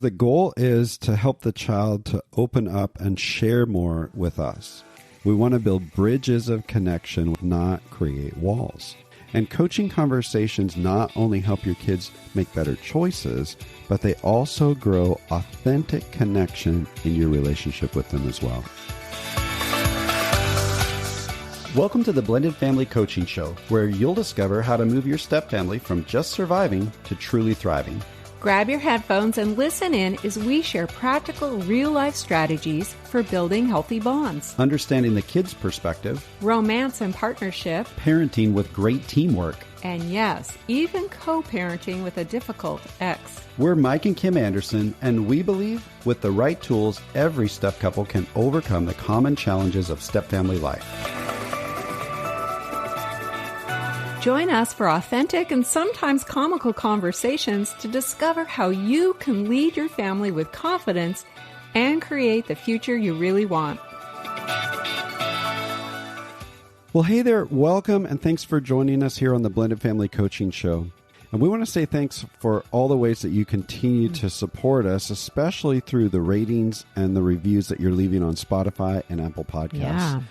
The goal is to help the child to open up and share more with us. We want to build bridges of connection, not create walls. And coaching conversations not only help your kids make better choices, but they also grow authentic connection in your relationship with them as well. Welcome to the Blended Family Coaching Show, where you'll discover how to move your step family from just surviving to truly thriving. Grab your headphones and listen in as we share practical, real-life strategies for building healthy bonds. Understanding the kids' perspective, Romance and partnership, parenting with great teamwork. and yes, even co-parenting with a difficult ex. We're Mike and Kim Anderson, and we believe with the right tools, every step couple can overcome the common challenges of step family life. Join us for authentic and sometimes comical conversations to discover how you can lead your family with confidence and create the future you really want. Well, hey there, welcome, and thanks for joining us here on the Blended Family Coaching Show. And we want to say thanks for all the ways that you continue to support us, especially through the ratings and the reviews that you're leaving on Spotify and Apple Podcasts. Yeah.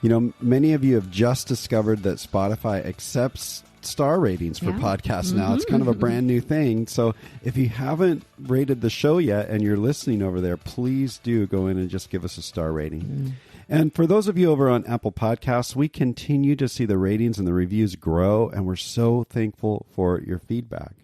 You know, many of you have just discovered that Spotify accepts star ratings for podcasts now. It's kind of a brand new thing. So if you haven't rated the show yet and you're listening over there, please do go in and just give us a star rating. And for those of you over on Apple Podcasts, we continue to see the ratings and the reviews grow, and we're so thankful for your feedback.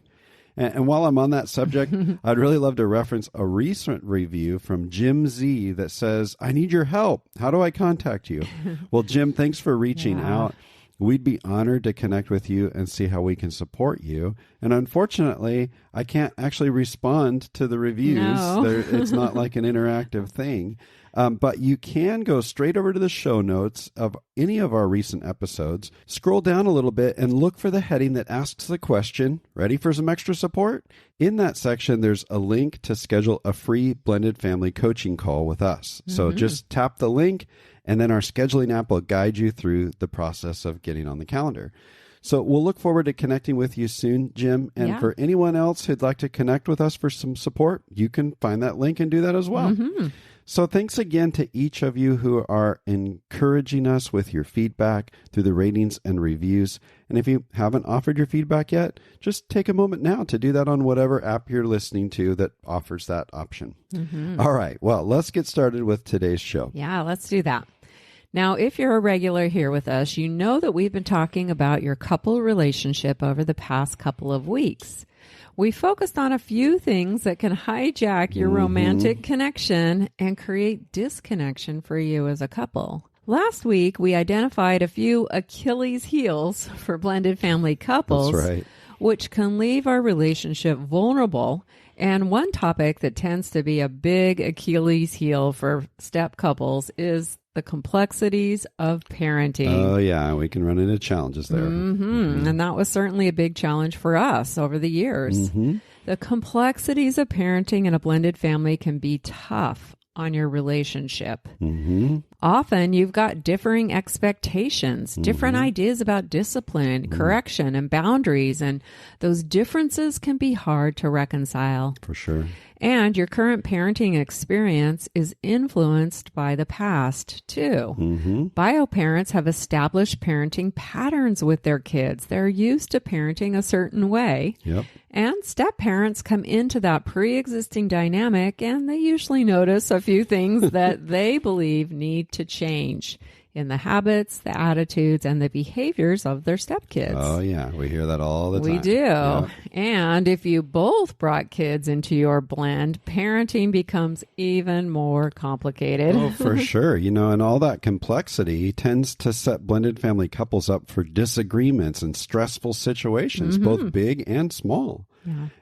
And while I'm on that subject, I'd really love to reference a recent review from Jim Z that says, "I need your help. How do I contact you?" Well, Jim, thanks for reaching out. We'd be honored to connect with you and see how we can support you. And unfortunately, I can't actually respond to the reviews. No. It's not like an interactive thing. But you can go straight over to the show notes of any of our recent episodes, scroll down a little bit, and look for the heading that asks the question, "Ready for some extra support?" In that section, there's a link to schedule a free blended family coaching call with us. So just tap the link, and then our scheduling app will guide you through the process of getting on the calendar. So we'll look forward to connecting with you soon, Jim. And for anyone else who'd like to connect with us for some support, you can find that link and do that as well. So thanks again to each of you who are encouraging us with your feedback through the ratings and reviews. And if you haven't offered your feedback yet, just take a moment now to do that on whatever app you're listening to that offers that option. All right. Well, let's get started with today's show. Yeah, let's do that. Now, if you're a regular here with us, you know that we've been talking about your couple relationship over the past couple of weeks. We focused on a few things that can hijack your romantic connection and create disconnection for you as a couple. Last week, we identified a few Achilles heels for blended family couples, That's right. which can leave our relationship vulnerable. And one topic that tends to be a big Achilles heel for step couples is the complexities of parenting. Oh, yeah. We can run into challenges there. And that was certainly a big challenge for us over the years. The complexities of parenting in a blended family can be tough on your relationship. Often you've got differing expectations, different ideas about discipline, correction, and boundaries, and those differences can be hard to reconcile. For sure. And your current parenting experience is influenced by the past, too. Bio parents have established parenting patterns with their kids. They're used to parenting a certain way. And step parents come into that pre-existing dynamic, and they usually notice a few things that they believe need to change in the habits, the attitudes, and the behaviors of their stepkids. Oh, yeah. We hear that all the time. We do. Yeah. And if you both brought kids into your blend, parenting becomes even more complicated. Oh, for sure. You know, and all that complexity tends to set blended family couples up for disagreements and stressful situations, both big and small.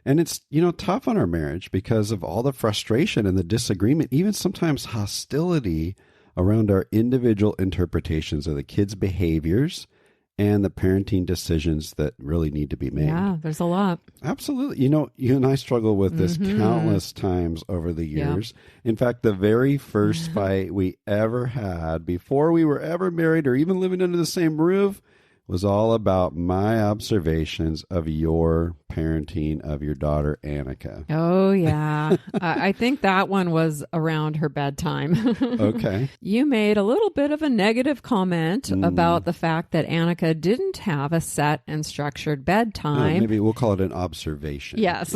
And it's, you know, tough on our marriage because of all the frustration and the disagreement, even sometimes hostility around our individual interpretations of the kids' behaviors and the parenting decisions that really need to be made. Yeah, there's a lot. Absolutely. You know, you and I struggle with this countless times over the years. In fact, the very first fight we ever had before we were ever married or even living under the same roof was all about my observations of your parenting of your daughter, Annika. Oh, yeah. I think that one was around her bedtime. Okay. You made a little bit of a negative comment about the fact that Annika didn't have a set and structured bedtime. Maybe we'll call it an observation. Yes.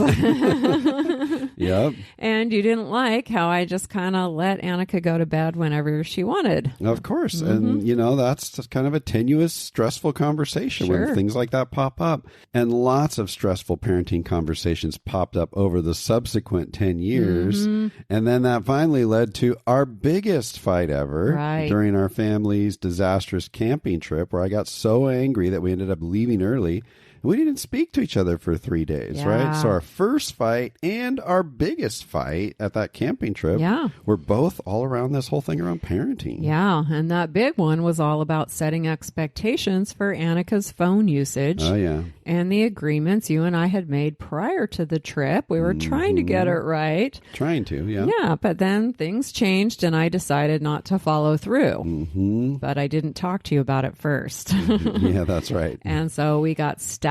Yep. And you didn't like how I just kind of let Annika go to bed whenever she wanted. Of course. And, that's just kind of a tenuous, stressful conversation when things like that pop up. And lots of stressful parenting conversations popped up over the subsequent 10 years. And then that finally led to our biggest fight ever during our family's disastrous camping trip, where I got so angry that we ended up leaving early. We didn't speak to each other for 3 days, right? So our first fight and our biggest fight at that camping trip were both all around this whole thing around parenting. Yeah, and that big one was all about setting expectations for Annika's phone usage. Oh, yeah. And the agreements you and I had made prior to the trip. We were trying to get it right. Trying to, yeah. Yeah, but then things changed and I decided not to follow through. But I didn't talk to you about it first. Yeah, that's right. And so we got stuck.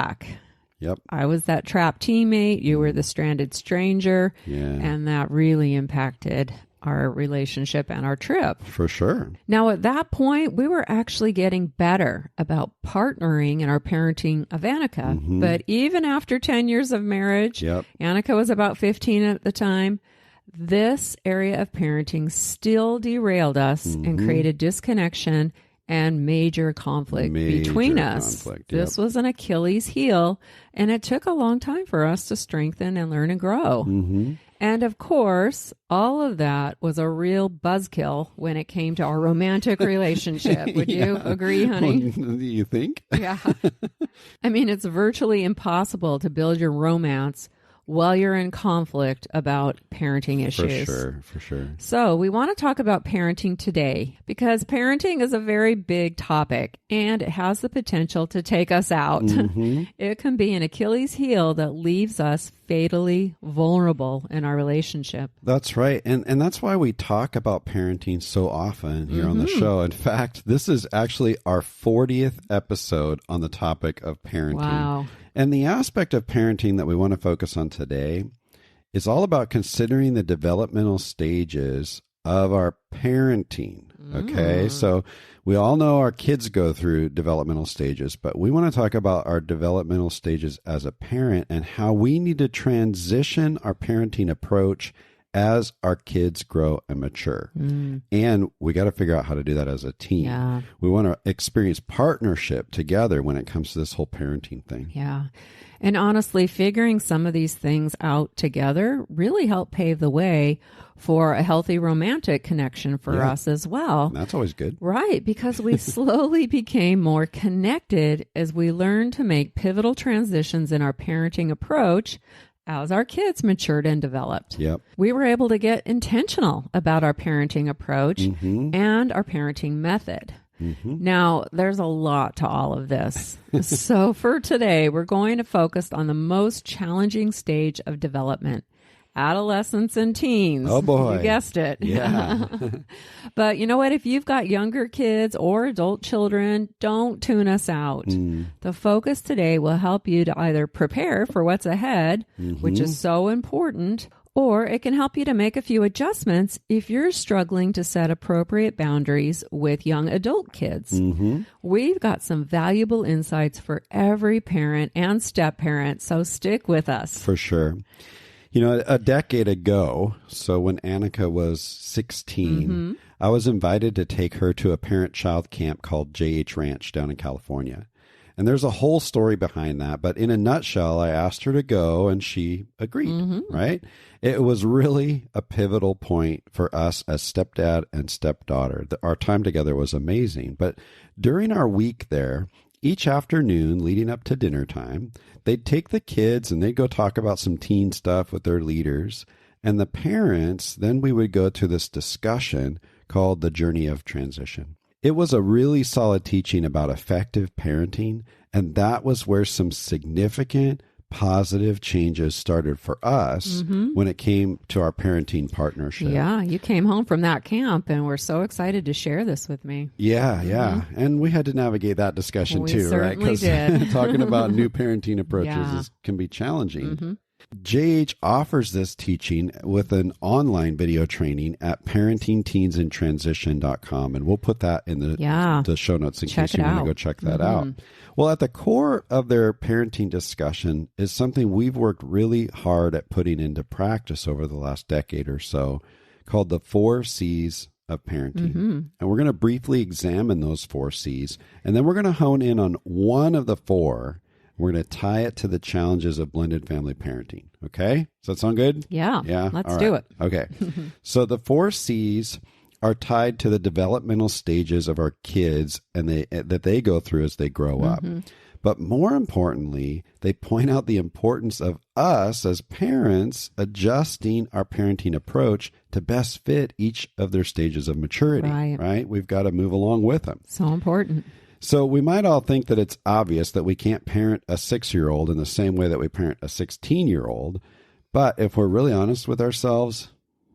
Yep. I was that trapped teammate. You were the stranded stranger. Yeah. And that really impacted our relationship and our trip. For sure. Now, at that point, we were actually getting better about partnering in our parenting of Annika. But even after 10 years of marriage, Annika was about 15 at the time. This area of parenting still derailed us and created disconnection and major conflict between us. This was an Achilles heel, and it took a long time for us to strengthen and learn and grow. And of course, all of that was a real buzzkill when it came to our romantic relationship. Would you agree, honey? Well, you think? Yeah. I mean, it's virtually impossible to build your romance while you're in conflict about parenting issues. For sure. So we want to talk about parenting today because parenting is a very big topic and it has the potential to take us out. It can be an Achilles heel that leaves us fatally vulnerable in our relationship. That's right. And that's why we talk about parenting so often here on the show. In fact, this is actually our 40th episode on the topic of parenting. Wow. And the aspect of parenting that we want to focus on today is all about considering the developmental stages of our parenting. Okay, so we all know our kids go through developmental stages, but we want to talk about our developmental stages as a parent and how we need to transition our parenting approach as our kids grow and mature. And we got to figure out how to do that as a team. Yeah. We want to experience partnership together when it comes to this whole parenting thing. Yeah. And honestly, figuring some of these things out together really helped pave the way for a healthy romantic connection for us as well. That's always good. Right, because we slowly became more connected as we learned to make pivotal transitions in our parenting approach as our kids matured and developed. Yep. We were able to get intentional about our parenting approach and our parenting method. Now, there's a lot to all of this. So for today, we're going to focus on the most challenging stage of development, adolescents and teens. Oh, boy. You guessed it. Yeah. But you know what? If you've got younger kids or adult children, don't tune us out. The focus today will help you to either prepare for what's ahead, which is so important, or it can help you to make a few adjustments if you're struggling to set appropriate boundaries with young adult kids. We've got some valuable insights for every parent and step-parent, so stick with us. For sure. You know, a decade ago, so when Annika was 16, I was invited to take her to a parent-child camp called JH Ranch down in California. And there's a whole story behind that. But in a nutshell, I asked her to go and she agreed, right? It was really a pivotal point for us as stepdad and stepdaughter. Our time together was amazing. But during our week there, each afternoon leading up to dinner time, they'd take the kids and they'd go talk about some teen stuff with their leaders. And the parents, then we would go to this discussion called the Journey of Transition. It was a really solid teaching about effective parenting, and that was where some significant positive changes started for us when it came to our parenting partnership. Yeah, you came home from that camp and were so excited to share this with me. Yeah. And we had to navigate that discussion We too, right? certainly did. Talking about new parenting approaches can be challenging. JH offers this teaching with an online video training at parentingteensinTransition.com. And we'll put that in the show notes in case you want to go check that out. Well, at the core of their parenting discussion is something we've worked really hard at putting into practice over the last decade or so, called the 4 C's of parenting. And we're going to briefly examine those 4 C's, and then we're going to hone in on one of the 4. We're going to tie it to the challenges of blended family parenting. Okay? Does that sound good? Yeah. Let's do it. Okay. So the 4 C's are tied to the developmental stages of our kids and that they go through as they grow up. But more importantly, they point out the importance of us as parents adjusting our parenting approach to best fit each of their stages of maturity, right? We've got to move along with them. So important. So we might all think that it's obvious that we can't parent a 6-year-old in the same way that we parent a 16-year-old. But if we're really honest with ourselves,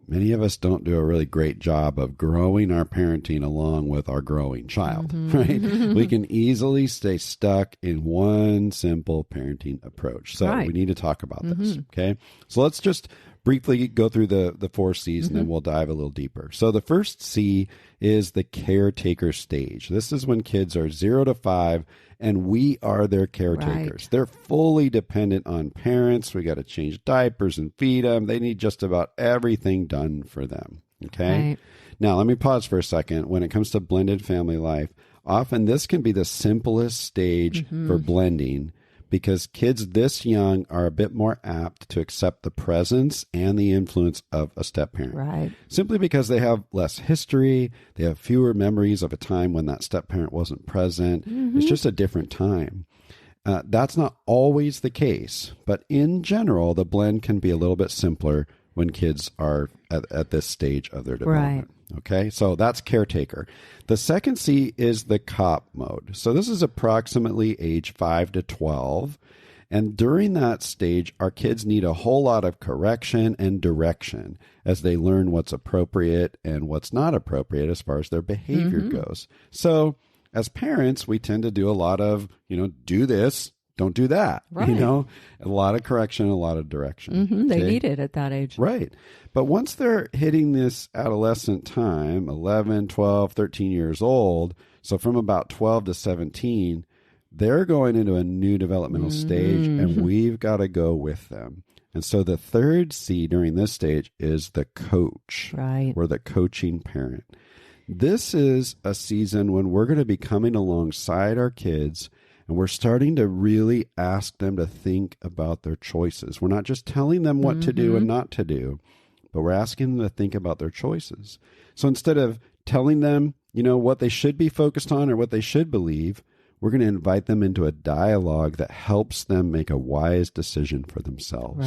many of us don't do a really great job of growing our parenting along with our growing child, right? We can easily stay stuck in one simple parenting approach. So we need to talk about this, okay? So let's just briefly go through the 4 C's and then we'll dive a little deeper. So the first C is the caretaker stage. This is when kids are 0 to 5 and we are their caretakers. They're fully dependent on parents. We got to change diapers and feed them. They need just about everything done for them. Okay. Now, let me pause for a second. When it comes to blended family life, often this can be the simplest stage for blending because kids this young are a bit more apt to accept the presence and the influence of a step-parent. Simply because they have less history, they have fewer memories of a time when that step-parent wasn't present. It's just a different time. That's not always the case, but in general, the blend can be a little bit simpler when kids are at this stage of their development. Okay, so that's caretaker. The second C is the COP mode. So this is approximately age 5 to 12. And during that stage, our kids need a whole lot of correction and direction as they learn what's appropriate and what's not appropriate as far as their behavior goes. So as parents, we tend to do a lot of, do this, don't do that. A lot of correction, a lot of direction. They need it at that age. But once they're hitting this adolescent time, 11, 12, 13 years old, so from about 12 to 17, they're going into a new developmental stage, and we've got to go with them. And so the third C during this stage is the coach. We're the coaching parent. This is a season when we're going to be coming alongside our kids, and we're starting to really ask them to think about their choices. We're not just telling them what to do and not to do, but we're asking them to think about their choices. So instead of telling them, what they should be focused on or what they should believe, we're going to invite them into a dialogue that helps them make a wise decision for themselves.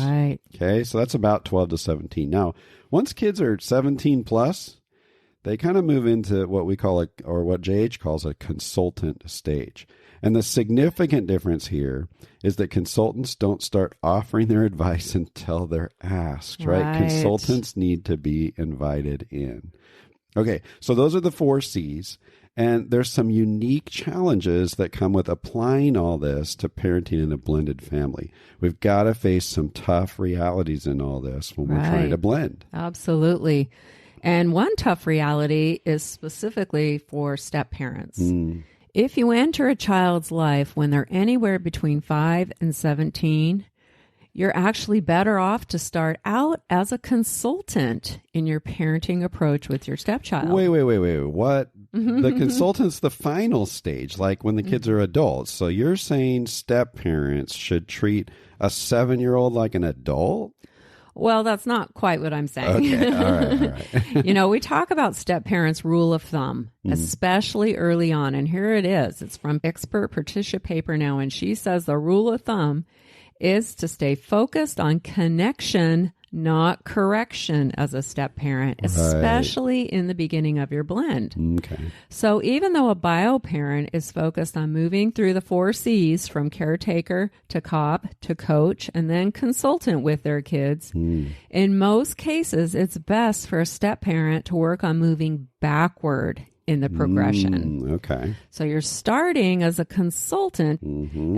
Okay, so that's about 12 to 17. Now, once kids are 17 plus, they kind of move into what we call or what JH calls a consultant stage. And the significant difference here is that consultants don't start offering their advice until they're asked, right? Consultants need to be invited in. Okay, so those are the 4 C's. And there's some unique challenges that come with applying all this to parenting in a blended family. We've got to face some tough realities in all this when we're trying to blend. Absolutely. And one tough reality is specifically for step parents. If you enter a child's life when they're anywhere between 5 and 17, you're actually better off to start out as a consultant in your parenting approach with your stepchild. Wait. What? The consultant's the final stage, like when the kids are adults. So you're saying step parents should treat a 7-year-old like an adult? Well, that's not quite what I'm saying. Okay, all right. We talk about step-parents' rule of thumb, especially early on. And here it is. It's from expert Patricia Paper now. And she says the rule of thumb is to stay focused on connection, not correction as a step parent, especially in the beginning of your blend. Okay. So even though a bio parent is focused on moving through the 4 C's from caretaker to cop to coach and then consultant with their kids, in most cases, it's best for a step parent to work on moving backward in the progression. Okay. So you're starting as a consultant.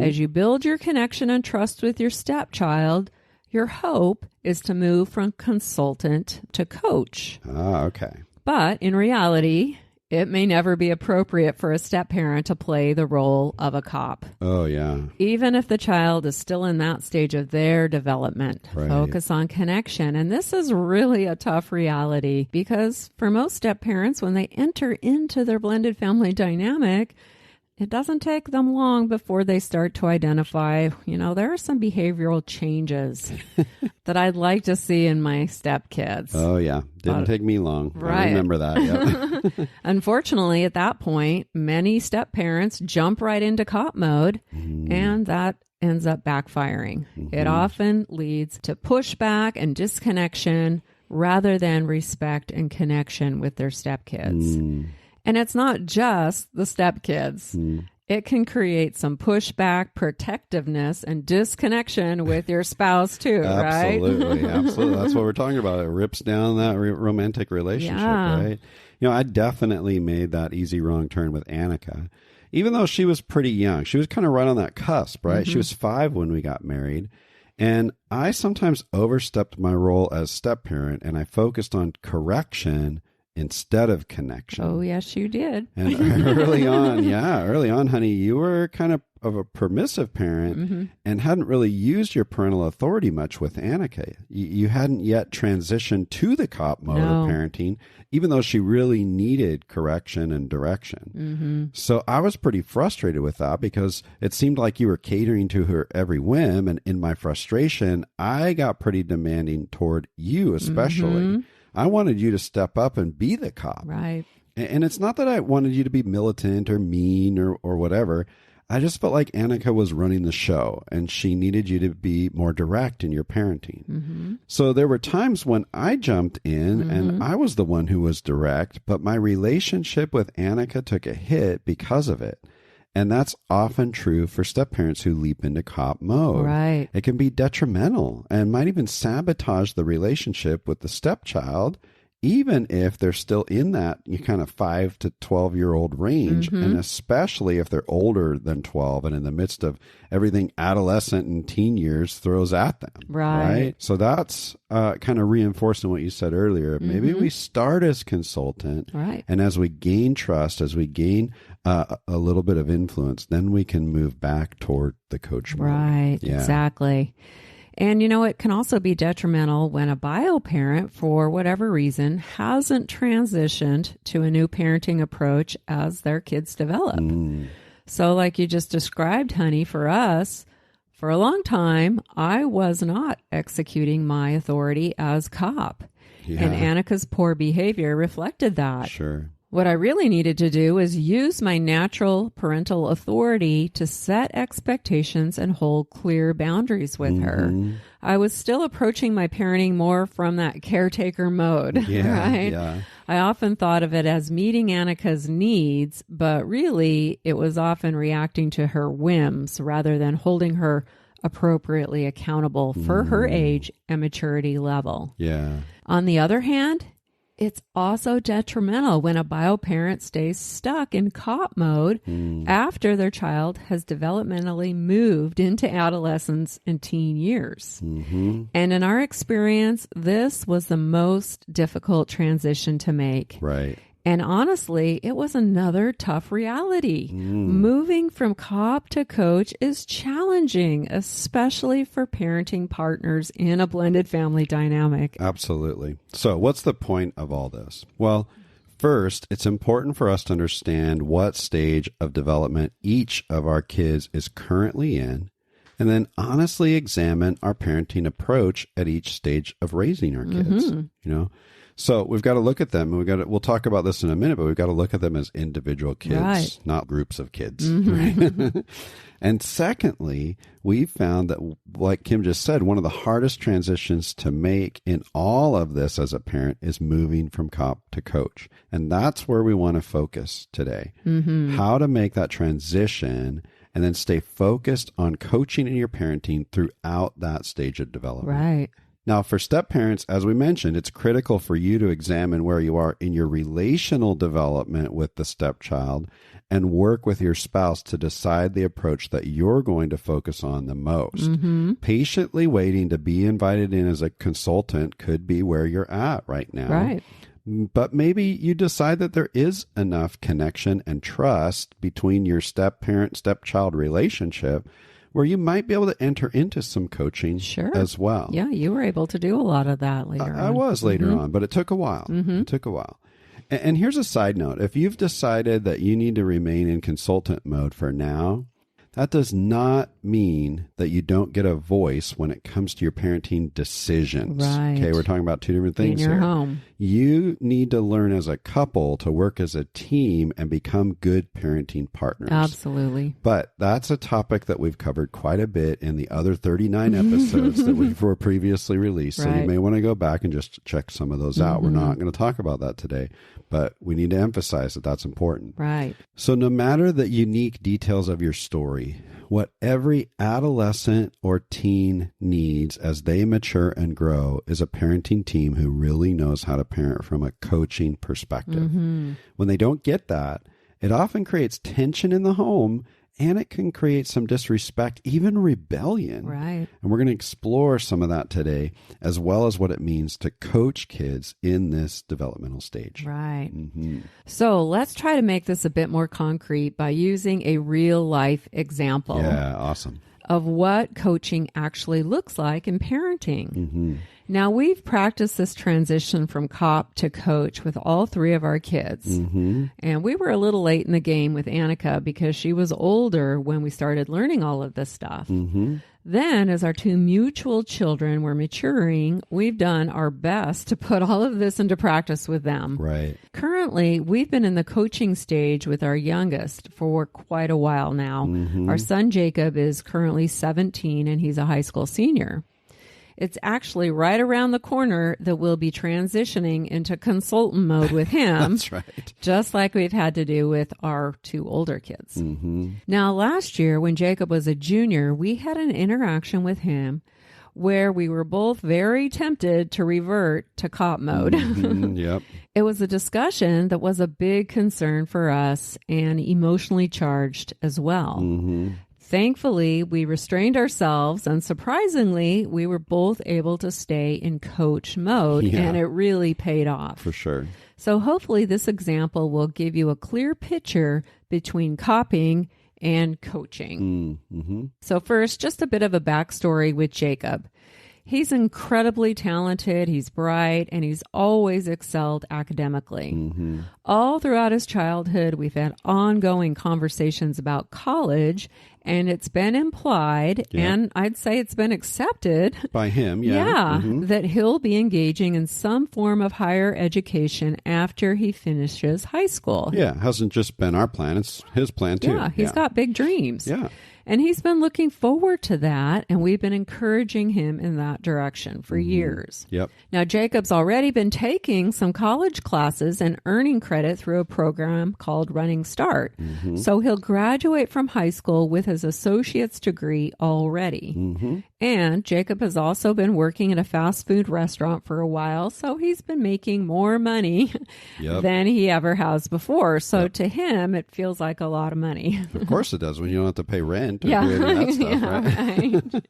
As you build your connection and trust with your stepchild, your hope is to move from consultant to coach. Okay. But in reality, it may never be appropriate for a step parent to play the role of a cop. Oh, yeah. Even if the child is still in that stage of their development. Right. Focus on connection. And this is really a tough reality because for most step parents, when they enter into their blended family dynamic, it doesn't take them long before they start to identify, there are some behavioral changes that I'd like to see in my stepkids. Oh, yeah. Didn't take me long. Right. I remember that. Yep. Unfortunately, at that point, many step parents jump right into cop mode, and that ends up backfiring. It often leads to pushback and disconnection rather than respect and connection with their stepkids. And it's not just the stepkids. It can create some pushback, protectiveness, and disconnection with your spouse too, right? Absolutely. That's what we're talking about. It rips down that romantic relationship, right? I definitely made that easy wrong turn with Annika. Even though she was pretty young, she was kind of right on that cusp, right? She was 5 when we got married. And I sometimes overstepped my role as step parent, and I focused on correction instead of connection. Oh, yes, you did. And early on, honey, you were kind of a permissive parent and hadn't really used your parental authority much with Annika. You hadn't yet transitioned to the cop mode of parenting, even though she really needed correction and direction. So I was pretty frustrated with that because it seemed like you were catering to her every whim. And in my frustration, I got pretty demanding toward you, especially. I wanted you to step up and be the cop. Right. And it's not that I wanted you to be militant or mean or whatever. I just felt like Annika was running the show and she needed you to be more direct in your parenting. So there were times when I jumped in and I was the one who was direct, but my relationship with Annika took a hit because of it. And that's often true for step-parents who leap into cop mode. Right. It can be detrimental and might even sabotage the relationship with the stepchild, even if they're still in that kind of 5 to 12-year-old range, and especially if they're older than 12 and in the midst of everything adolescent and teen years throws at them. Right. So that's kind of reinforcing what you said earlier. Maybe we start as consultant, and as we gain trust, as we gain a little bit of influence, then we can move back toward the coach mode. Right, exactly. And, it can also be detrimental when a bio parent, for whatever reason, hasn't transitioned to a new parenting approach as their kids develop. So like you just described, honey, for us, for a long time, I was not executing my authority as cop. And Annika's poor behavior reflected that. Sure. What I really needed to do is use my natural parental authority to set expectations and hold clear boundaries with her. I was still approaching my parenting more from that caretaker mode, right? Yeah. I often thought of it as meeting Annika's needs, but really it was often reacting to her whims rather than holding her appropriately accountable for her age and maturity level. Yeah. On the other hand, it's also detrimental when a bio parent stays stuck in cop mode after their child has developmentally moved into adolescence and teen years. And in our experience, this was the most difficult transition to make. Right. And honestly, it was another tough reality. Moving from cop to coach is challenging, especially for parenting partners in a blended family dynamic. Absolutely. So what's the point of all this? Well, first, it's important for us to understand what stage of development each of our kids is currently in, And then honestly examine our parenting approach at each stage of raising our kids, So we've got to look at them, and we'll talk about this in a minute, but we've got to look at them as individual kids, not groups of kids. Right? And secondly, we found that, like Kim just said, one of the hardest transitions to make in all of this as a parent is moving from cop to coach. And that's where we want to focus today. How to make that transition and then stay focused on coaching in your parenting throughout that stage of development. Right. Now, for step parents, as we mentioned, it's critical for you to examine where you are in your relational development with the stepchild and work with your spouse to decide the approach that you're going to focus on the most. Patiently waiting to be invited in as a consultant could be where you're at right now. Right. But maybe you decide that there is enough connection and trust between your step-parent, stepchild relationship where you might be able to enter into some coaching as well. Yeah, you were able to do a lot of that later on. I was later on, but it took a while. It took a while. And here's a side note. If you've decided that you need to remain in consultant mode for now, that does not mean that you don't get a voice when it comes to your parenting decisions. Right. Okay, we're talking about two different things in your here. home. You need to learn as a couple to work as a team and become good parenting partners. Absolutely. But that's a topic that we've covered quite a bit in the other 39 episodes that were previously released. So you may want to go back and just check some of those out. We're not going to talk about that today, but we need to emphasize that that's important. Right. So no matter the unique details of your story, what every adolescent or teen needs as they mature and grow is a parenting team who really knows how to parent from a coaching perspective. When they don't get that, it often creates tension in the home, and it can create some disrespect, even rebellion. Right. And we're going to explore some of that today, as well as what it means to coach kids in this developmental stage. Right. So let's try to make this a bit more concrete by using a real life example. Yeah, awesome. Of what coaching actually looks like in parenting. Now, we've practiced this transition from cop to coach with all three of our kids. And we were a little late in the game with Annika because she was older when we started learning all of this stuff. Then, as our two mutual children were maturing, we've done our best to put all of this into practice with them. Right. Currently, we've been in the coaching stage with our youngest for quite a while now. Our son Jacob is currently 17 and he's a high school senior. It's actually right around the corner that we'll be transitioning into consultant mode with him. That's right. Just like we've had to do with our two older kids. Now, last year when Jacob was a junior, we had an interaction with him where we were both very tempted to revert to cop mode. Yep. It was a discussion that was a big concern for us and emotionally charged as well. Thankfully, we restrained ourselves, and surprisingly, we were both able to stay in coach mode, and it really paid off. For sure. So hopefully this example will give you a clear picture between copying and coaching. So first, just a bit of a backstory with Jacob. He's incredibly talented, he's bright, and he's always excelled academically. All throughout his childhood, we've had ongoing conversations about college, and it's been implied, and I'd say it's been accepted by him, that he'll be engaging in some form of higher education after he finishes high school. Yeah, hasn't just been our plan, it's his plan too. Yeah, he's got big dreams. Yeah. And he's been looking forward to that, and we've been encouraging him in that direction for years. Yep. Now, Jacob's already been taking some college classes and earning credit through a program called Running Start. So he'll graduate from high school with his associate's degree already. And Jacob has also been working at a fast food restaurant for a while, so he's been making more money than he ever has before. So to him, it feels like a lot of money. Of course it does when you don't have to pay rent or do any of that stuff, right?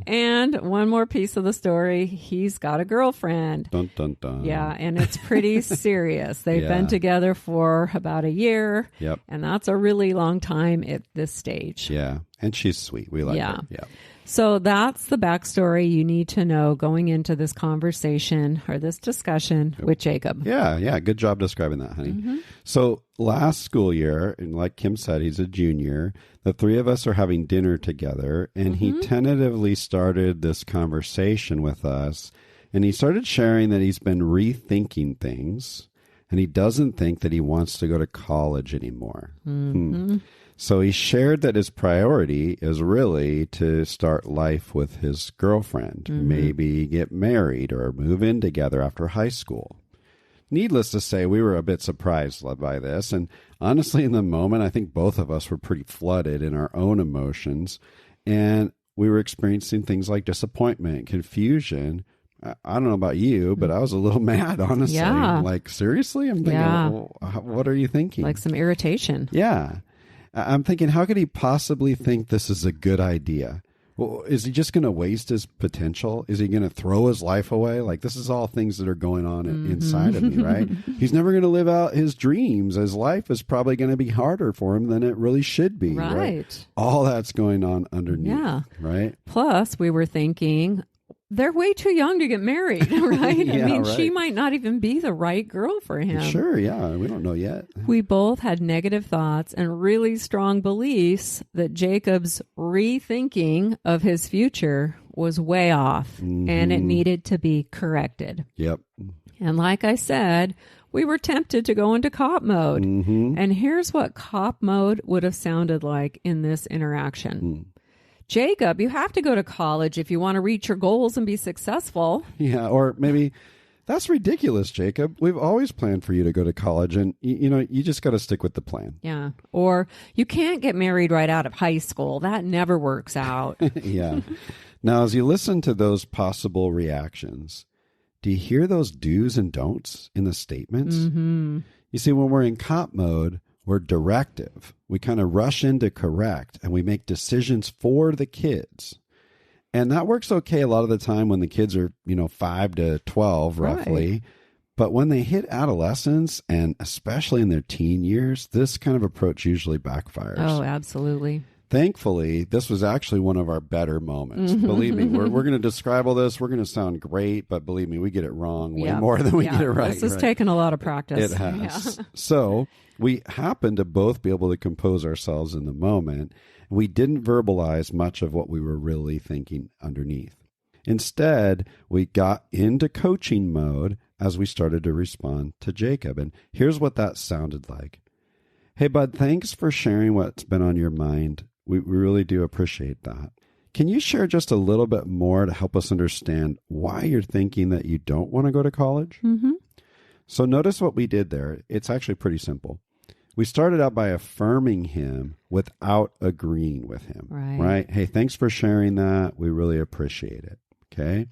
And one more piece of the story, he's got a girlfriend. Dun, dun, dun. Yeah, and it's pretty serious. They've been together for about a year, and that's a really long time at this stage. Yeah, and she's sweet. We like her. Yeah. So that's the backstory you need to know going into this conversation or this discussion with Jacob. Yeah. Good job describing that, honey. So last school year, and like Kim said, he's a junior, the three of us are having dinner together, and he tentatively started this conversation with us, and he started sharing that he's been rethinking things, and he doesn't think that he wants to go to college anymore. So he shared that his priority is really to start life with his girlfriend, maybe get married or move in together after high school. Needless to say, we were a bit surprised by this. And honestly, in the moment, I think both of us were pretty flooded in our own emotions. And we were experiencing things like disappointment, confusion. I don't know about you, but I was a little mad, honestly. Yeah. Like, seriously? I'm thinking, well, what are you thinking? Like some irritation. Yeah. I'm thinking, how could he possibly think this is a good idea? Well, is he just going to waste his potential? Is he going to throw his life away? Like, this is all things that are going on inside of me, right? He's never going to live out his dreams. His life is probably going to be harder for him than it really should be. Right. All that's going on underneath, right? Plus, we were thinking, they're way too young to get married, right? I mean, she might not even be the right girl for him. Sure, yeah. We don't know yet. We both had negative thoughts and really strong beliefs that Jacob's rethinking of his future was way off and it needed to be corrected. Yep. And like I said, we were tempted to go into cop mode. And here's what cop mode would have sounded like in this interaction. Jacob, you have to go to college if you want to reach your goals and be successful. Yeah, or maybe, that's ridiculous, Jacob. We've always planned for you to go to college, and you just got to stick with the plan. Yeah, or you can't get married right out of high school. That never works out. Yeah. Now, as you listen to those possible reactions, do you hear those do's and don'ts in the statements? You see, when we're in cop mode, we're directive. We kind of rush in to correct, and we make decisions for the kids. And that works okay a lot of the time when the kids are, 5 to 12, roughly. Right. But when they hit adolescence, and especially in their teen years, this kind of approach usually backfires. Oh, absolutely. Thankfully, this was actually one of our better moments. Believe me, we're going to describe all this. We're going to sound great, but believe me, we get it wrong way more than we get it right. This has taken a lot of practice. It has. So we happened to both be able to compose ourselves in the moment. We didn't verbalize much of what we were really thinking underneath. Instead, we got into coaching mode as we started to respond to Jacob. And here's what that sounded like. Hey, bud, thanks for sharing what's been on your mind. We really do appreciate that. Can you share just a little bit more to help us understand why you're thinking that you don't want to go to college? So notice what we did there. It's actually pretty simple. We started out by affirming him without agreeing with him, right? Hey, thanks for sharing that. We really appreciate it, okay?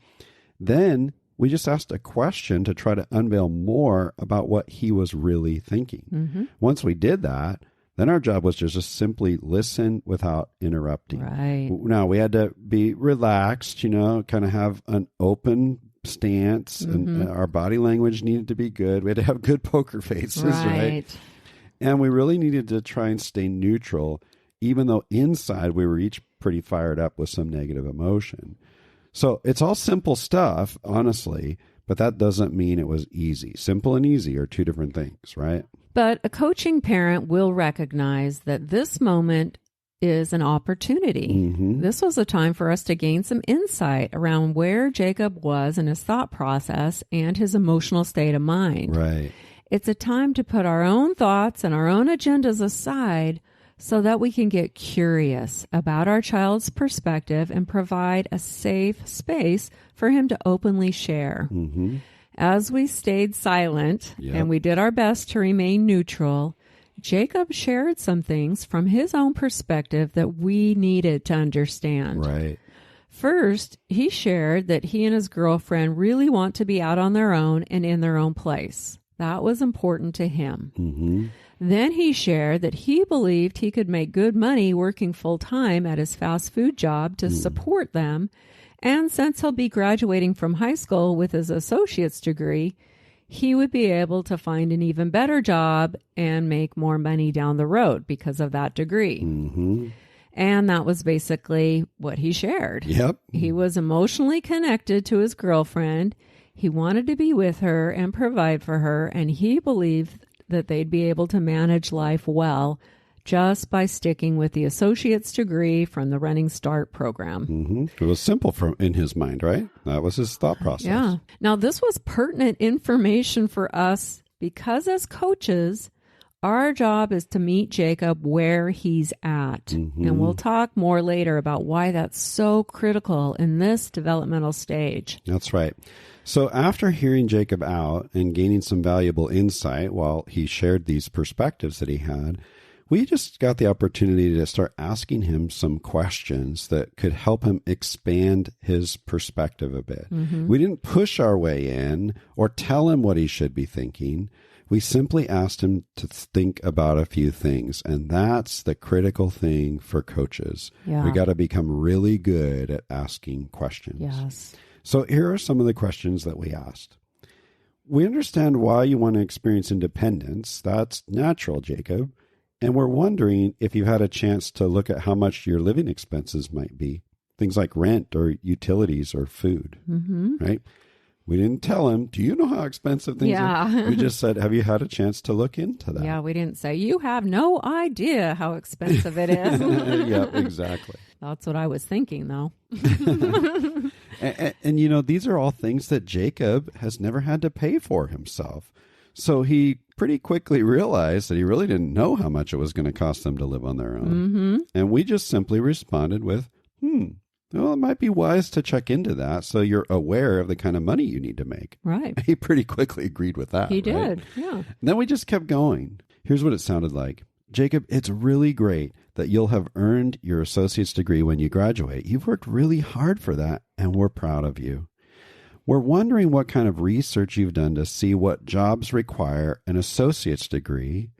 Then we just asked a question to try to unveil more about what he was really thinking. Once we did that, then our job was to just simply listen without interrupting. Right. Now, we had to be relaxed, kind of have an open stance, and our body language needed to be good. We had to have good poker faces, right? And we really needed to try and stay neutral, even though inside we were each pretty fired up with some negative emotion. So it's all simple stuff, honestly, but that doesn't mean it was easy. Simple and easy are two different things, right? But a coaching parent will recognize that this moment is an opportunity. This was a time for us to gain some insight around where Jacob was in his thought process and his emotional state of mind. Right. It's a time to put our own thoughts and our own agendas aside so that we can get curious about our child's perspective and provide a safe space for him to openly share. As we stayed silent and we did our best to remain neutral, Jacob shared some things from his own perspective that we needed to understand. Right. First, he shared that he and his girlfriend really want to be out on their own and in their own place. That was important to him. Then he shared that he believed he could make good money working full-time at his fast food job to support them. And since he'll be graduating from high school with his associate's degree, he would be able to find an even better job and make more money down the road because of that degree. And that was basically what he shared. Yep. He was emotionally connected to his girlfriend. He wanted to be with her and provide for her, and he believed that they'd be able to manage life well just by sticking with the associate's degree from the Running Start program. Mm-hmm. It was simple in his mind, right? That was his thought process. Yeah. Now, this was pertinent information for us because as coaches, our job is to meet Jacob where he's at. Mm-hmm. And we'll talk more later about why that's so critical in this developmental stage. That's right. So after hearing Jacob out and gaining some valuable insight while he shared these perspectives that he had, we just got the opportunity to start asking him some questions that could help him expand his perspective a bit. Mm-hmm. We didn't push our way in or tell him what he should be thinking. We simply asked him to think about a few things, and that's the critical thing for coaches. Yeah. We got to become really good at asking questions. Yes. So here are some of the questions that we asked. We understand why you want to experience independence. That's natural, Jacob. And we're wondering if you had a chance to look at how much your living expenses might be, things like rent or utilities or food, right? We didn't tell him, do you know how expensive things are? We just said, have you had a chance to look into that? Yeah, we didn't say, you have no idea how expensive it is. Yeah, exactly. That's what I was thinking, though. And, you know, these are all things that Jacob has never had to pay for himself. So he pretty quickly realized that he really didn't know how much it was going to cost them to live on their own. Mm-hmm. And we just simply responded with, well, it might be wise to check into that so you're aware of the kind of money you need to make. Right. He pretty quickly agreed with that. He right? did, yeah. And then we just kept going. Here's what it sounded like. Jacob, it's really great that you'll have earned your associate's degree when you graduate. You've worked really hard for that, and we're proud of you. We're wondering what kind of research you've done to see what jobs require an associate's degree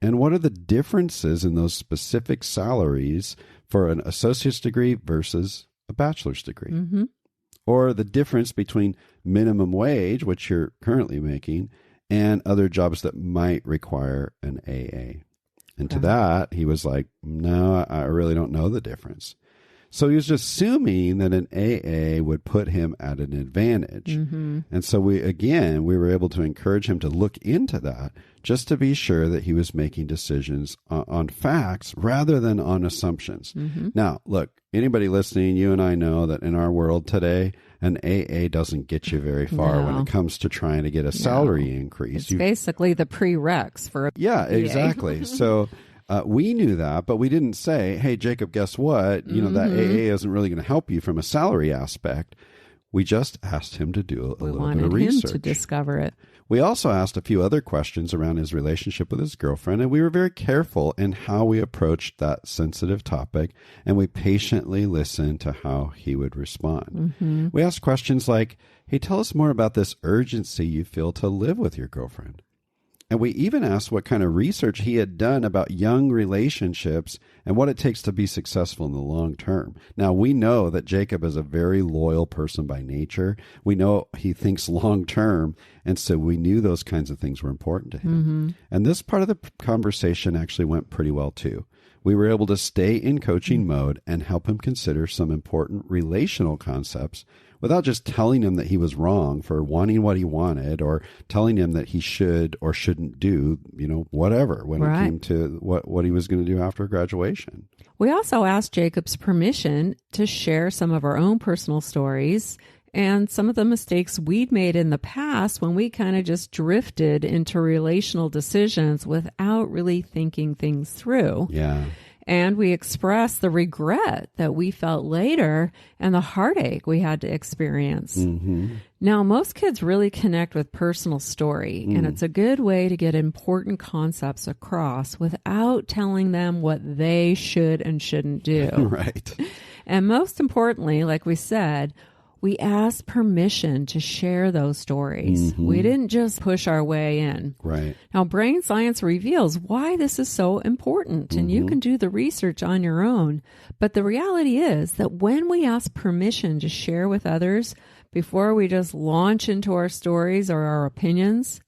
and what are the differences in those specific salaries for an associate's degree versus a bachelor's degree. Mm-hmm. Or the difference between minimum wage, which you're currently making, and other jobs that might require an AA. And to that, he was like, no, I really don't know the difference. So he was just assuming that an AA would put him at an advantage. Mm-hmm. And so we were able to encourage him to look into that just to be sure that he was making decisions on facts rather than on assumptions. Mm-hmm. Now, look, anybody listening, you and I know that in our world today, an AA doesn't get you very far when it comes to trying to get a salary increase. It's basically the prereqs for a Yeah, exactly. So we knew that, but we didn't say, hey, Jacob, guess what? You know, that AA isn't really going to help you from a salary aspect. We just asked him to do a little bit of research. We wanted him to discover it. We also asked a few other questions around his relationship with his girlfriend, and we were very careful in how we approached that sensitive topic, and we patiently listened to how he would respond. Mm-hmm. We asked questions like, hey, tell us more about this urgency you feel to live with your girlfriend. And we even asked what kind of research he had done about young relationships and what it takes to be successful in the long term. Now, we know that Jacob is a very loyal person by nature. We know he thinks long term, and so we knew those kinds of things were important to him. Mm-hmm. And this part of the conversation actually went pretty well, too. We were able to stay in coaching mode and help him consider some important relational concepts without just telling him that he was wrong for wanting what he wanted or telling him that he should or shouldn't do, you know, whatever when it came to what he was going to do after graduation. We also asked Jacob's permission to share some of our own personal stories and some of the mistakes we'd made in the past when we kind of just drifted into relational decisions without really thinking things through. Yeah. And we expressed the regret that we felt later and the heartache we had to experience. Mm-hmm. Now, most kids really connect with personal story, and it's a good way to get important concepts across without telling them what they should and shouldn't do. Right. And most importantly, like we said, we asked permission to share those stories. Mm-hmm. We didn't just push our way in. Right. Now, brain science reveals why this is so important, and you can do the research on your own. But the reality is that when we ask permission to share with others before we just launch into our stories or our opinions,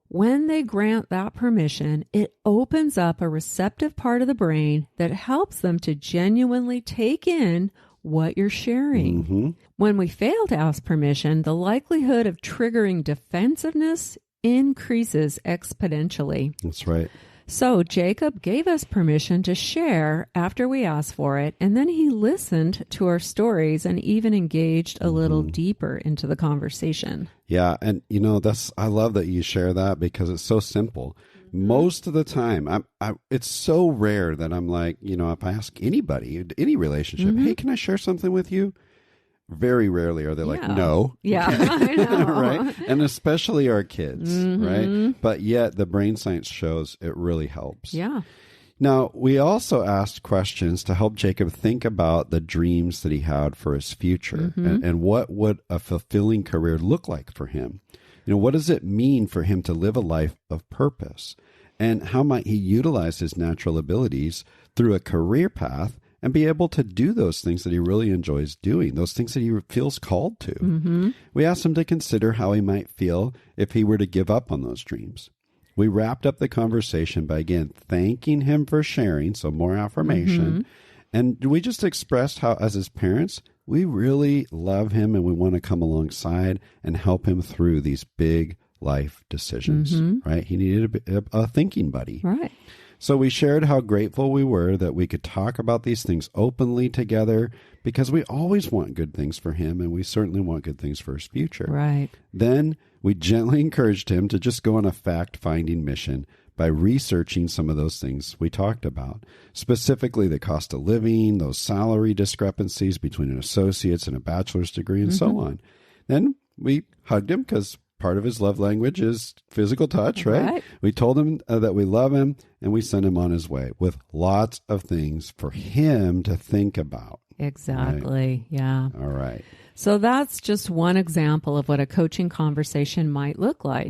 when they grant that permission, it opens up a receptive part of the brain that helps them to genuinely take in what you're sharing. Mm-hmm. When we fail to ask permission, the likelihood of triggering defensiveness increases exponentially. That's right. So Jacob gave us permission to share after we asked for it, and then he listened to our stories and even engaged a little deeper into the conversation. Yeah, and I love that you share that because it's so simple. Most of the time, it's so rare that I'm like, if I ask anybody, any relationship, hey, can I share something with you? Very rarely are they like, no. Yeah, I know. Right? And especially our kids, right? But yet the brain science shows it really helps. Yeah. Now, we also asked questions to help Jacob think about the dreams that he had for his future and what would a fulfilling career look like for him. What does it mean for him to live a life of purpose? And how might he utilize his natural abilities through a career path and be able to do those things that he really enjoys doing, those things that he feels called to? We asked him to consider how he might feel if he were to give up on those dreams. We wrapped up the conversation by, again, thanking him for sharing, so more affirmation. And we just expressed how, as his parents, we really love him and we want to come alongside and help him through these big life decisions, right? He needed a thinking buddy. Right. So we shared how grateful we were that we could talk about these things openly together because we always want good things for him and we certainly want good things for his future. Right. Then we gently encouraged him to just go on a fact-finding mission by researching some of those things we talked about, specifically the cost of living, those salary discrepancies between an associate's and a bachelor's degree, and so on. Then we hugged him because part of his love language is physical touch, right? We told him that we love him, and we sent him on his way with lots of things for him to think about. Exactly. Right? Yeah. All right. So that's just one example of what a coaching conversation might look like.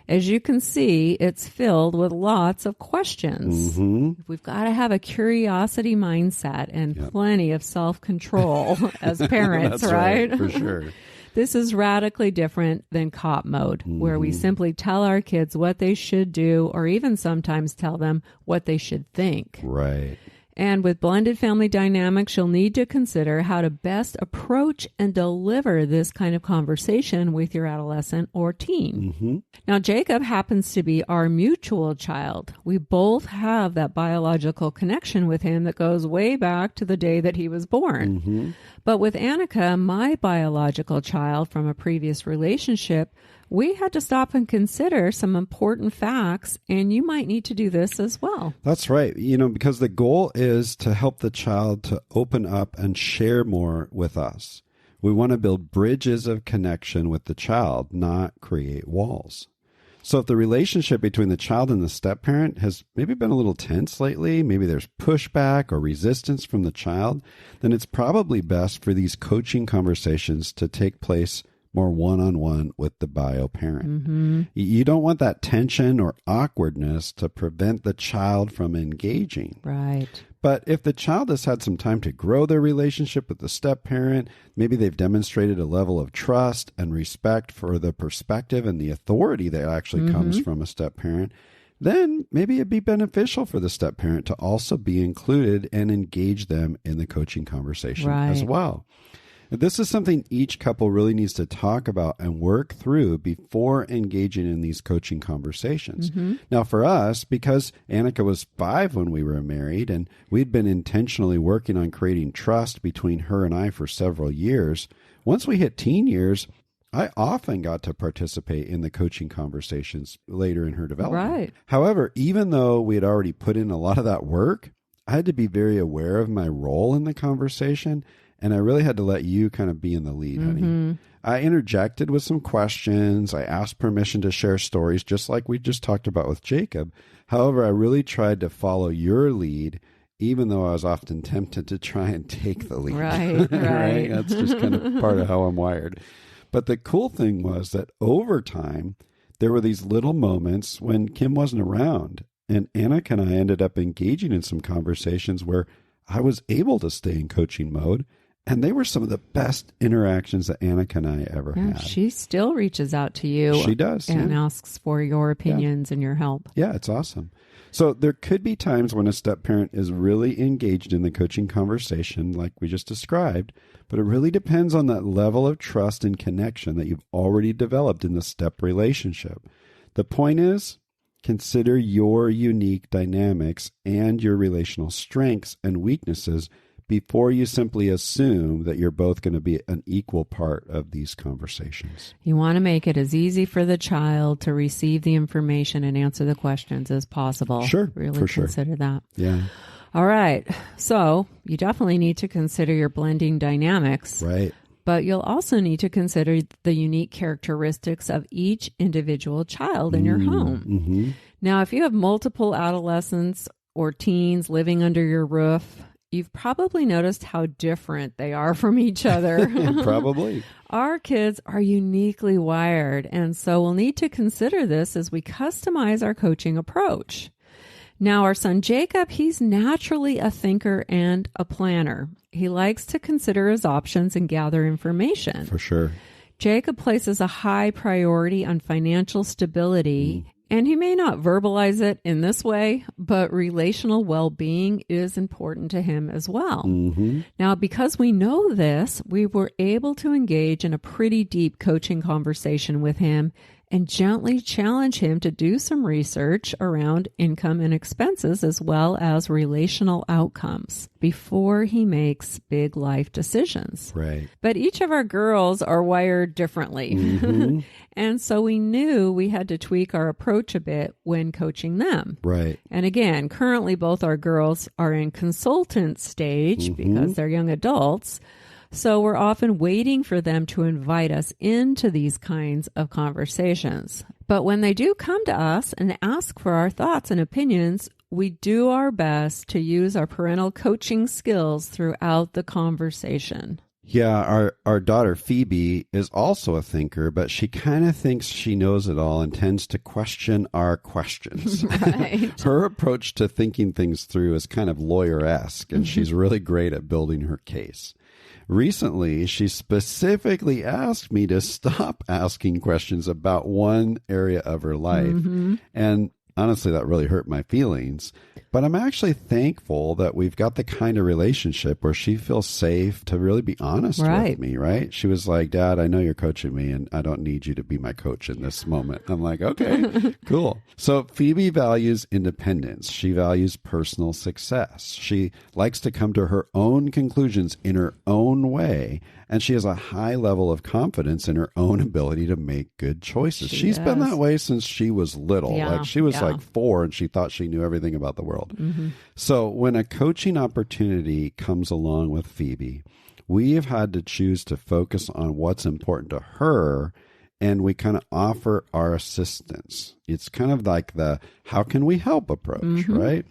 As you can see, it's filled with lots of questions. We've got to have a curiosity mindset and plenty of self-control as parents, That's right? For sure. This is radically different than cop mode, where we simply tell our kids what they should do or even sometimes tell them what they should think. Right. And with blended family dynamics, you'll need to consider how to best approach and deliver this kind of conversation with your adolescent or teen. Now, Jacob happens to be our mutual child. We both have that biological connection with him that goes way back to the day that he was born. But with Annika, my biological child from a previous relationship, we had to stop and consider some important facts, and you might need to do this as well. That's right. Because the goal is to help the child to open up and share more with us. We want to build bridges of connection with the child, not create walls. So if the relationship between the child and the step-parent has maybe been a little tense lately, maybe there's pushback or resistance from the child, then it's probably best for these coaching conversations to take place more one-on-one with the bio parent. You don't want that tension or awkwardness to prevent the child from engaging. Right. But if the child has had some time to grow their relationship with the step-parent, maybe they've demonstrated a level of trust and respect for the perspective and the authority that actually comes from a step-parent, then maybe it'd be beneficial for the step-parent to also be included and engage them in the coaching conversation as well. This is something each couple really needs to talk about and work through before engaging in these coaching conversations. Now, for us, because Annika was 5 when we were married, and we'd been intentionally working on creating trust between her and I for several years, once we hit teen years, I often got to participate in the coaching conversations later in her development. Right. However, even though we had already put in a lot of that work, I had to be very aware of my role in the conversation. And I really had to let you kind of be in the lead, honey. I interjected with some questions. I asked permission to share stories, just like we just talked about with Jacob. However, I really tried to follow your lead, even though I was often tempted to try and take the lead. Right. Right? That's just kind of part of how I'm wired. But the cool thing was that over time, there were these little moments when Kim wasn't around. And Annika and I ended up engaging in some conversations where I was able to stay in coaching mode. And they were some of the best interactions that Annika and I ever had. She still reaches out to you. She does. And asks for your opinions and your help. Yeah, it's awesome. So there could be times when a step-parent is really engaged in the coaching conversation like we just described, but it really depends on that level of trust and connection that you've already developed in the step relationship. The point is, consider your unique dynamics and your relational strengths and weaknesses before you simply assume that you're both going to be an equal part of these conversations. You want to make it as easy for the child to receive the information and answer the questions as possible. Sure, really for sure. consider that. Yeah. All right. So you definitely need to consider your blending dynamics. Right. But you'll also need to consider the unique characteristics of each individual child in your home. Mm-hmm. Now, if you have multiple adolescents or teens living under your roof, you've probably noticed how different they are from each other. Probably. Our kids are uniquely wired, and so we'll need to consider this as we customize our coaching approach. Now, our son Jacob, he's naturally a thinker and a planner. He likes to consider his options and gather information. For sure. Jacob places a high priority on financial stability, and he may not verbalize it in this way, but relational well-being is important to him as well. Mm-hmm. Now, because we know this, we were able to engage in a pretty deep coaching conversation with him and gently challenge him to do some research around income and expenses as well as relational outcomes before he makes big life decisions. Right. But each of our girls are wired differently. Mm-hmm. And so we knew we had to tweak our approach a bit when coaching them. Right. And again, currently both our girls are in consultant stage because they're young adults. So we're often waiting for them to invite us into these kinds of conversations. But when they do come to us and ask for our thoughts and opinions, we do our best to use our parental coaching skills throughout the conversation. Yeah, our daughter Phoebe is also a thinker, but she kind of thinks she knows it all and tends to question our questions. Right. Her approach to thinking things through is kind of lawyer-esque, and she's really great at building her case. Recently, she specifically asked me to stop asking questions about one area of her life. And honestly, that really hurt my feelings. But I'm actually thankful that we've got the kind of relationship where she feels safe to really be honest with me, right? She was like, Dad, I know you're coaching me and I don't need you to be my coach in this moment. I'm like, okay, cool. So Phoebe values independence. She values personal success. She likes to come to her own conclusions in her own way. And she has a high level of confidence in her own ability to make good choices. She's been that way since she was little. Yeah, like she was like 4 and she thought she knew everything about the world. So when a coaching opportunity comes along with Phoebe, we have had to choose to focus on what's important to her, and we kind of offer our assistance. It's kind of like the how can we help approach, right?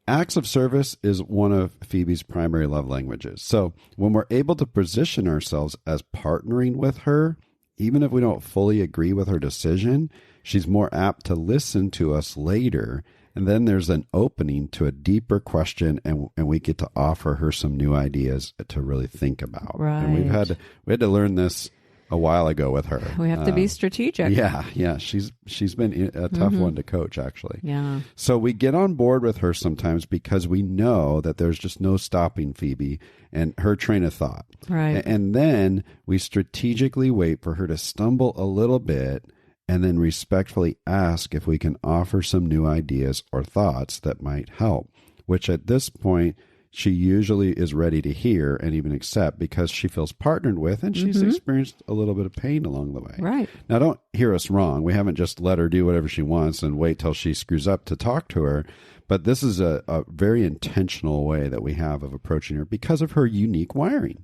Acts of service is one of Phoebe's primary love languages. So when we're able to position ourselves as partnering with her, even if we don't fully agree with her decision, she's more apt to listen to us later. And then there's an opening to a deeper question, and we get to offer her some new ideas to really think about. Right. And we had to learn this a while ago with her. We have to be strategic. Yeah. She's been a tough one to coach, actually. Yeah. So we get on board with her sometimes because we know that there's just no stopping Phoebe and her train of thought. Right. And then we strategically wait for her to stumble a little bit and then respectfully ask if we can offer some new ideas or thoughts that might help, which at this point she usually is ready to hear and even accept because she feels partnered with and she's experienced a little bit of pain along the way. Right. Now, don't hear us wrong. We haven't just let her do whatever she wants and wait till she screws up to talk to her. But this is a very intentional way that we have of approaching her because of her unique wiring.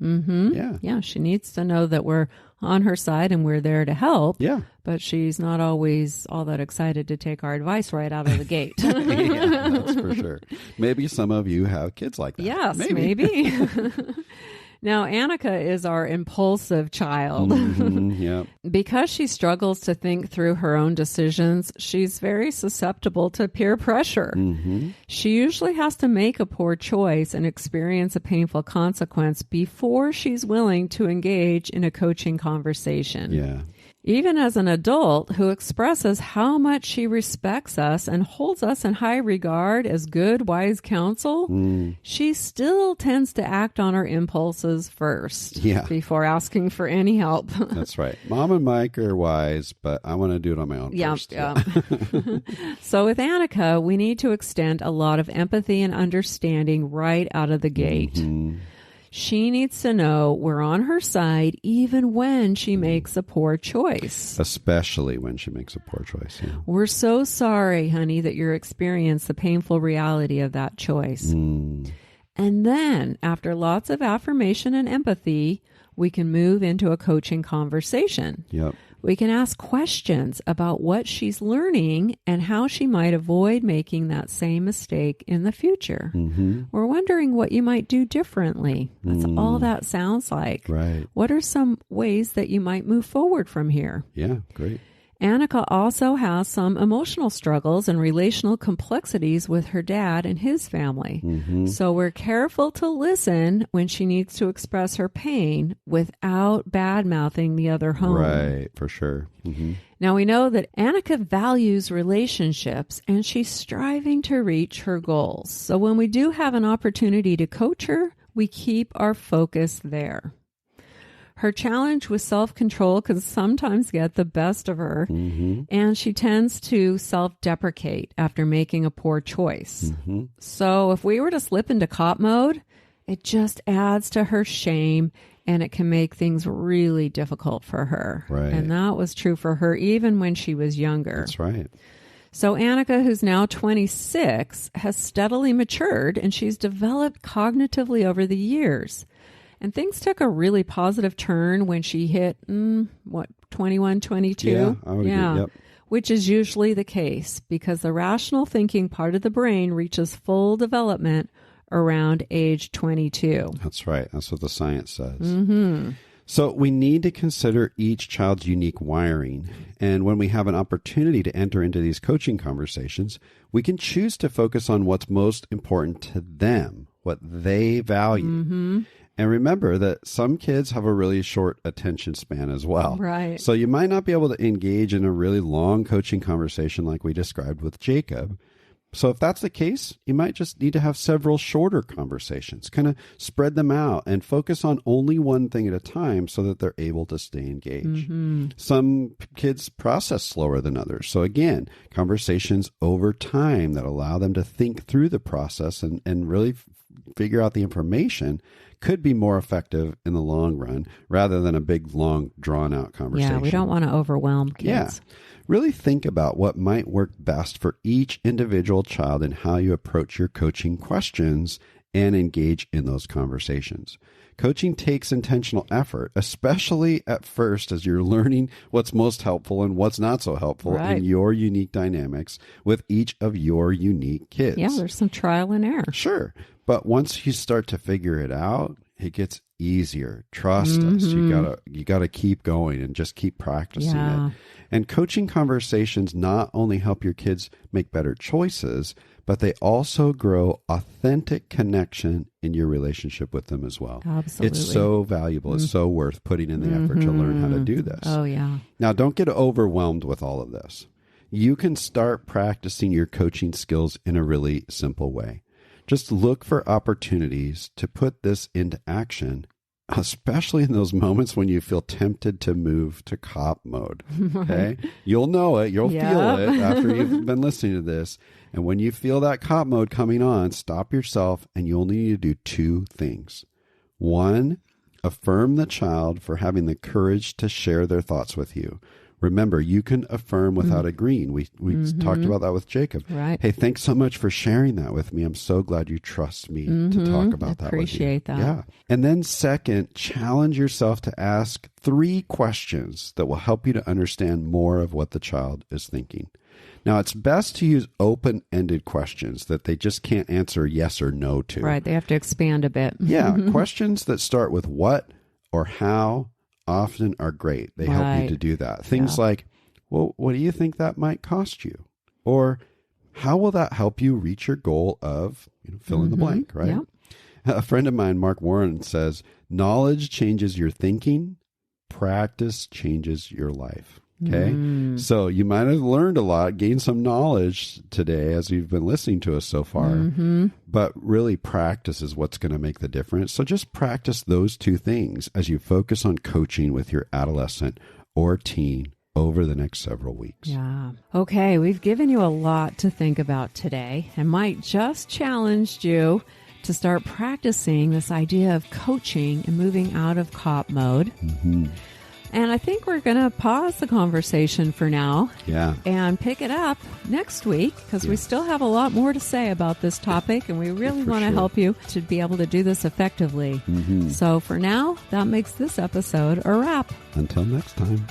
Yeah, she needs to know that we're on her side and we're there to help. Yeah. But she's not always all that excited to take our advice right out of the gate. Yeah, that's for sure. Maybe some of you have kids like that. Yes, maybe. Now, Annika is our impulsive child. Yeah. Because she struggles to think through her own decisions, she's very susceptible to peer pressure. She usually has to make a poor choice and experience a painful consequence before she's willing to engage in a coaching conversation. Yeah. Even as an adult who expresses how much she respects us and holds us in high regard as good, wise counsel, she still tends to act on her impulses first before asking for any help. That's right. Mom and Mike are wise, but I want to do it on my own first. Yeah. So with Annika, we need to extend a lot of empathy and understanding right out of the gate. Mm-hmm. She needs to know we're on her side even when she makes a poor choice. Especially when she makes a poor choice. Yeah. We're so sorry, honey, that you're experiencing the painful reality of that choice. And then, after lots of affirmation and empathy, we can move into a coaching conversation. Yep. We can ask questions about what she's learning and how she might avoid making that same mistake in the future. Mm-hmm. We're wondering what you might do differently. That's all that sounds like. Right. What are some ways that you might move forward from here? Yeah, great. Annika also has some emotional struggles and relational complexities with her dad and his family. Mm-hmm. So we're careful to listen when she needs to express her pain without bad-mouthing the other home. Right, for sure. Mm-hmm. Now we know that Annika values relationships and she's striving to reach her goals. So when we do have an opportunity to coach her, we keep our focus there. Her challenge with self-control can sometimes get the best of her, and she tends to self-deprecate after making a poor choice. Mm-hmm. So if we were to slip into cop mode, it just adds to her shame, and it can make things really difficult for her. Right. And that was true for her even when she was younger. That's right. So Annika, who's now 26, has steadily matured, and she's developed cognitively over the years. And things took a really positive turn when she hit, 21, 22? Yeah, I would agree. Yep. Which is usually the case because the rational thinking part of the brain reaches full development around age 22. That's right. That's what the science says. Mm-hmm. So we need to consider each child's unique wiring. And when we have an opportunity to enter into these coaching conversations, we can choose to focus on what's most important to them, what they value. Mm-hmm. And remember that some kids have a really short attention span as well. Right. So you might not be able to engage in a really long coaching conversation like we described with Jacob. So if that's the case, you might just need to have several shorter conversations, kind of spread them out and focus on only one thing at a time so that they're able to stay engaged. Mm-hmm. Some kids process slower than others. So again, conversations over time that allow them to think through the process and really figure out the information could be more effective in the long run rather than a big, long, drawn-out conversation. Yeah, we don't want to overwhelm kids. Yeah. Really think about what might work best for each individual child and how you approach your coaching questions and engage in those conversations. Coaching takes intentional effort, especially at first as you're learning what's most helpful and what's not so helpful in your unique dynamics with each of your unique kids. Yeah, there's some trial and error. Sure. But once you start to figure it out, it gets easier. Trust us. You gotta keep going and just keep practicing it. And coaching conversations not only help your kids make better choices, but they also grow authentic connection in your relationship with them as well. Absolutely. It's so valuable. It's so worth putting in the effort to learn how to do this. Oh, yeah. Now, don't get overwhelmed with all of this. You can start practicing your coaching skills in a really simple way. Just look for opportunities to put this into action, especially in those moments when you feel tempted to move to cop mode. Okay? You'll know it. You'll feel it after you've been listening to this. And when you feel that cop mode coming on, stop yourself and you only need to do two things. One, affirm the child for having the courage to share their thoughts with you. Remember, you can affirm without agreeing. We talked about that with Jacob. Right. Hey, thanks so much for sharing that with me. I'm so glad you trust me to talk about that with you. Appreciate that. Yeah. And then second, challenge yourself to ask 3 questions that will help you to understand more of what the child is thinking. Now, it's best to use open-ended questions that they just can't answer yes or no to. Right. They have to expand a bit. Yeah. Questions that start with what or how often are great. They help you to do that. Things like, well, what do you think that might cost you? Or how will that help you reach your goal of, fill in the blank, right? Yep. A friend of mine, Mark Warren, says, knowledge changes your thinking, Practice changes your life. Okay. So you might have learned a lot, gained some knowledge today as you've been listening to us so far, but really practice is what's going to make the difference. So just practice those two things as you focus on coaching with your adolescent or teen over the next several weeks. Yeah. Okay. We've given you a lot to think about today and might just challenge you to start practicing this idea of coaching and moving out of cop mode. And I think we're going to pause the conversation for now and pick it up next week because we still have a lot more to say about this topic, and we really want to help you to be able to do this effectively. So for now, that makes this episode a wrap. Until next time.